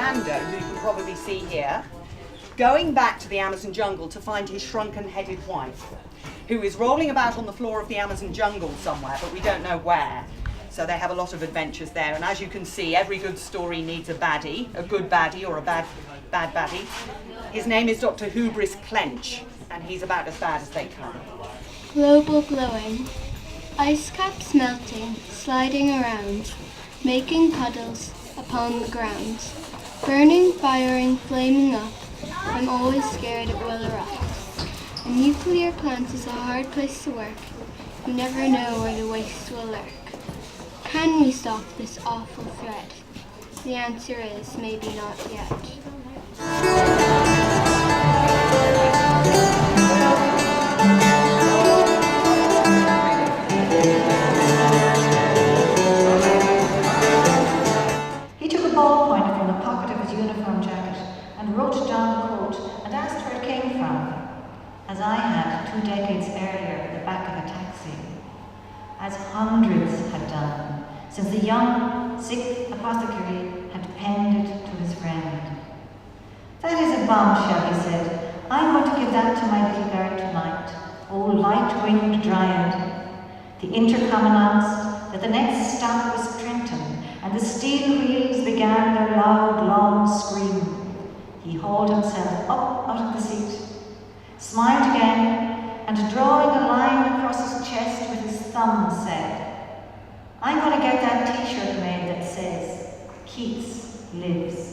panda, who you can probably see here, going back to the Amazon jungle to find his shrunken-headed wife, who is rolling about on the floor of the Amazon jungle somewhere, but we don't know where. So they have a lot of adventures there, and as you can see, every good story needs a baddie, a good baddie or a bad baddie. His name is Dr. Hubris Clench, and he's about as bad as they come. Global glowing. Ice caps melting, sliding around, making puddles upon the ground. Burning, firing, flaming up, I'm always scared it will erupt. A nuclear plant is a hard place to work. You never know where the waste will lurk. Can we stop this awful threat? The answer is maybe not yet. He took a ballpoint from the pocket of his uniform jacket and wrote down the quote and asked where it came from, as I had 2 decades earlier at the back of a taxi, as hundreds had done since the young, sick apothecary had penned it to his friend. That is a bombshell, he said. I'm going to give that to my little girl tonight. Oh, light-winged dryad. The intercom announced that the next stop was Trenton, and the steel wheels began their loud, long scream. He hauled himself up out of the seat, smiled again, and drawing a line across his chest with his thumb said, I'm going to get that t-shirt made that says, Keats lives.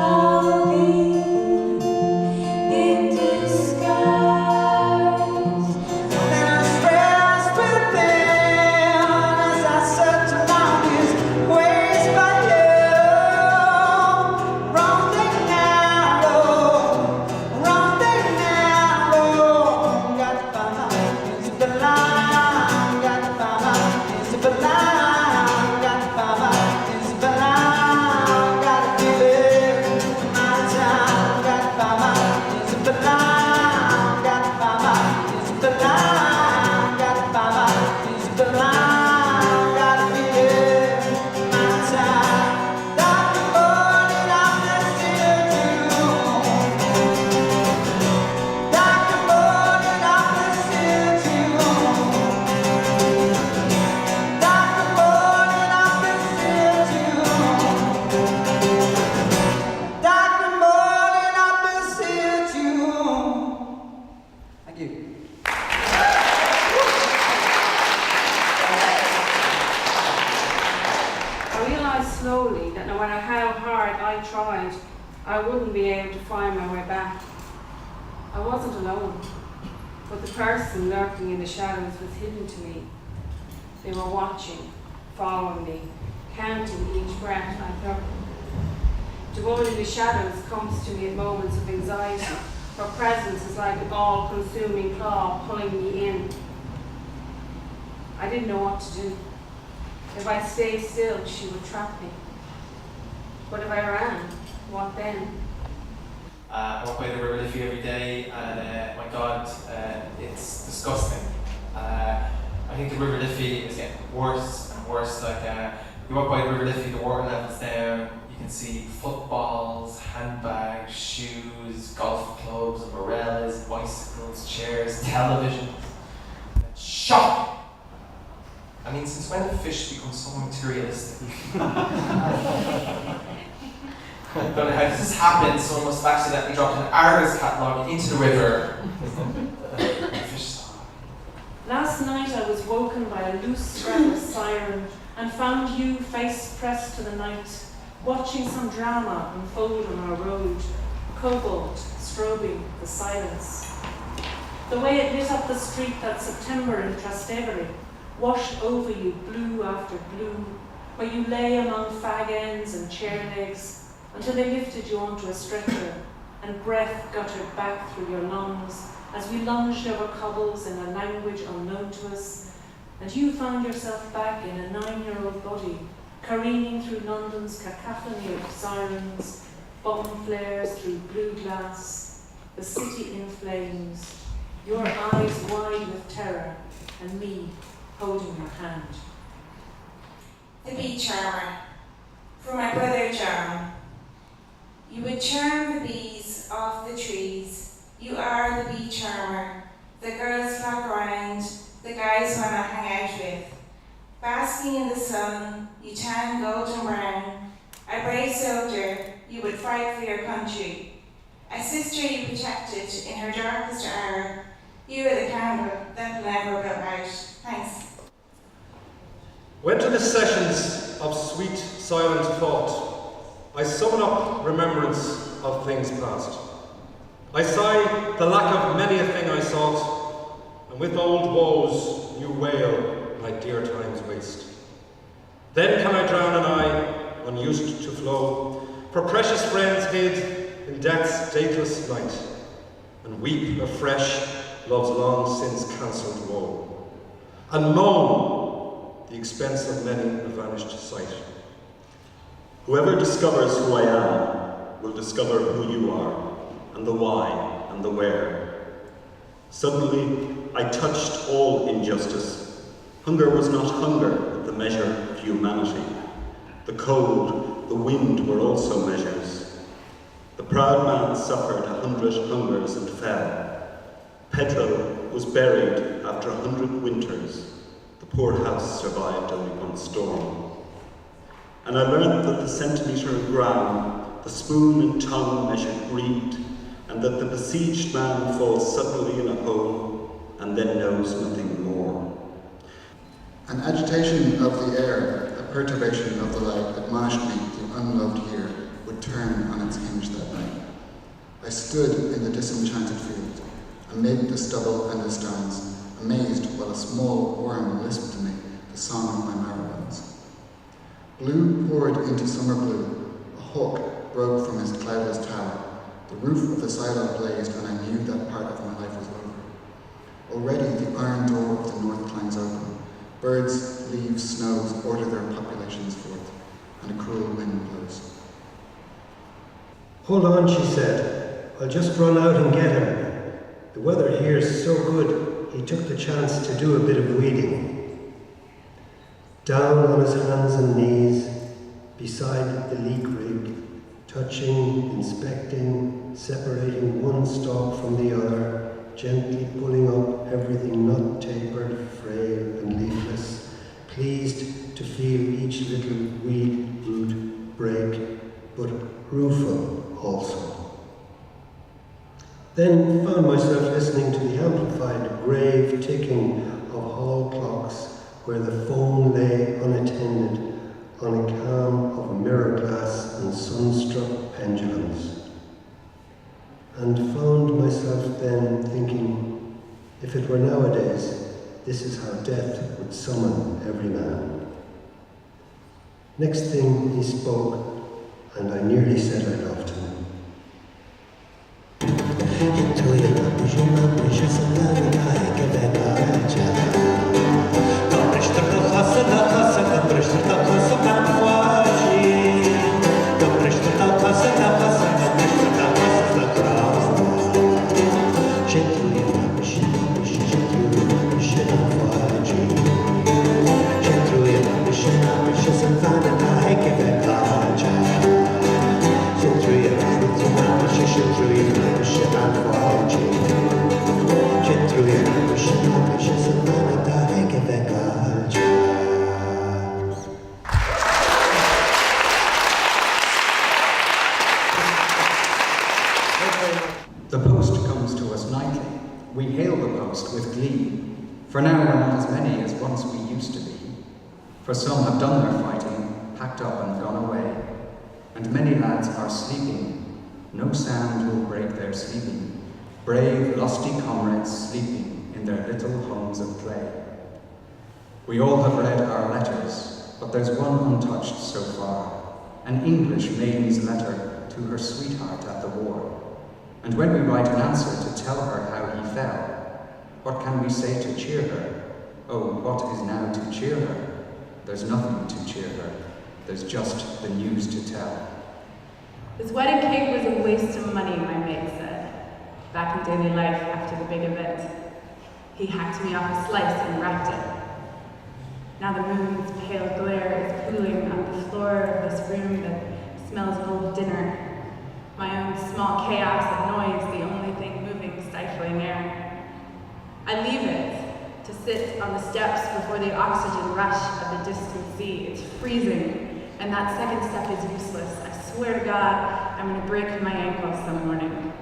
I'll be in this I wouldn't be able to find my way back. I wasn't alone, but the person lurking in the shadows was hidden to me. They were watching, following me, counting each breath I took. To go in the shadows comes to me in moments of anxiety. Her presence is like an all-consuming claw pulling me in. I didn't know what to do. If I stayed still, she would trap me. But if I ran, what then? I walk by the river Liffey every day, and my God, it's disgusting. I think the river Liffey is getting worse and worse. You walk by the river Liffey, the water level's down. You can see footballs, handbags, shoes, golf clubs, umbrellas, bicycles, chairs, television. Shocking! I mean, since when have fish become so materialistic? I don't know how this happened. Someone must have accidentally dropped an Argos catalogue into the river. Last night I was woken by a loose scrap of siren and found you face pressed to the night, watching some drama unfold on our road, cobalt strobing the silence. The way it lit up the street that September in Trastevere, washed over you blue after blue, where you lay among fag ends and chair legs, until they lifted you onto a stretcher and breath guttered back through your lungs as we lunged over cobbles in a language unknown to us, and you found yourself back in a 9-year-old body, careening through London's cacophony of sirens, bomb flares through blue glass, the city in flames, your eyes wide with terror, and me holding your hand. The bee charmer, for my brother John. You would charm the bees off the trees. You are the bee charmer. The girls flock around, the guys wanna hang out with. Basking in the sun, you tan golden brown. A brave soldier, you would fight for your country. A sister you protected in her darkest hour. You are the candle that will never go out. Thanks. When to the sessions of sweet, silent thought, I summon up remembrance of things past. I sigh the lack of many a thing I sought, and with old woes you wail my dear time's waste. Then can I drown an eye, unused to flow, for precious friends hid in death's dateless night, and weep afresh love's long since cancelled woe, and moan the expense of many a vanished sight. Whoever discovers who I am will discover who you are, and the why and the where. Suddenly, I touched all injustice. Hunger was not hunger, but the measure of humanity. The cold, the wind were also measures. The proud man suffered 100 hungers and fell. Pedro was buried after 100 winters. The poor house survived only one storm. And I learned that the centimetre of ground, the spoon and tongue measured greed, and that the besieged man falls suddenly in a hole and then knows nothing more. An agitation of the air, a perturbation of the light admonished me the unloved year would turn on its hinge that night. I stood in the disenchanted field, amid the stubble and the stones, amazed while a small worm lisped to me the song of my marrow-bones. Blue poured into summer blue, a hawk broke from his cloudless tower, the roof of the silo blazed, and I knew that part of my life was over. Already the iron door of the north clangs open, birds, leaves, snows order their populations forth, and a cruel wind blows. Hold on, she said. I'll just run out and get him. The weather here's so good, he took the chance to do a bit of weeding. Down on his hands and knees, beside the leak rig, touching, inspecting, separating one stalk from the other, gently pulling up everything not tapered, frail and leafless, pleased to feel each little weed root break, but rueful also. Then found myself listening to the amplified, grave ticking of hall clocks, where the phone lay unattended on a cam of mirror glass and sunstruck pendulums. and found myself then thinking, if it were nowadays, this is how death would summon every man. Next thing he spoke, and I nearly said I loved him. The post comes to us nightly. We hail the post with glee. For now we're not as many as once we used to be. For some have done their fighting, packed up and gone away. And many lads are sleeping. No sound will break their sleeping. Brave, lusty comrades sleeping in their little homes of clay. We all have read our letters, but there's one untouched so far. An English maiden's letter to her sweetheart at the war. And when we write an answer to tell her how he fell, what can we say to cheer her? Oh, what is now to cheer her? There's nothing to cheer her. There's just the news to tell. His wedding cake was a waste of money, my mate said. Back in daily life after the big event, he hacked me off a slice and wrapped it. Now the moon's pale glare is pooling on the floor of this room that smells of old dinner. My own small chaos of noise, the only thing moving, stifling air. I leave it to sit on the steps before the oxygen rush of the distant sea. It's freezing, and that second step is useless. I swear to God, I'm going to break my ankle some morning.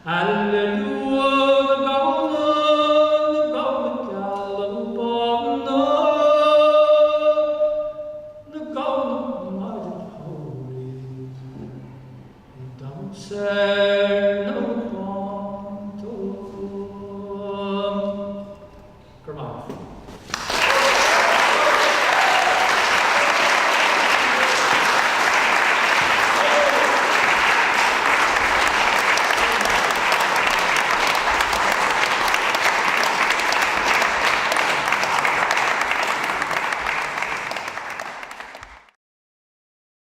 Alleluia.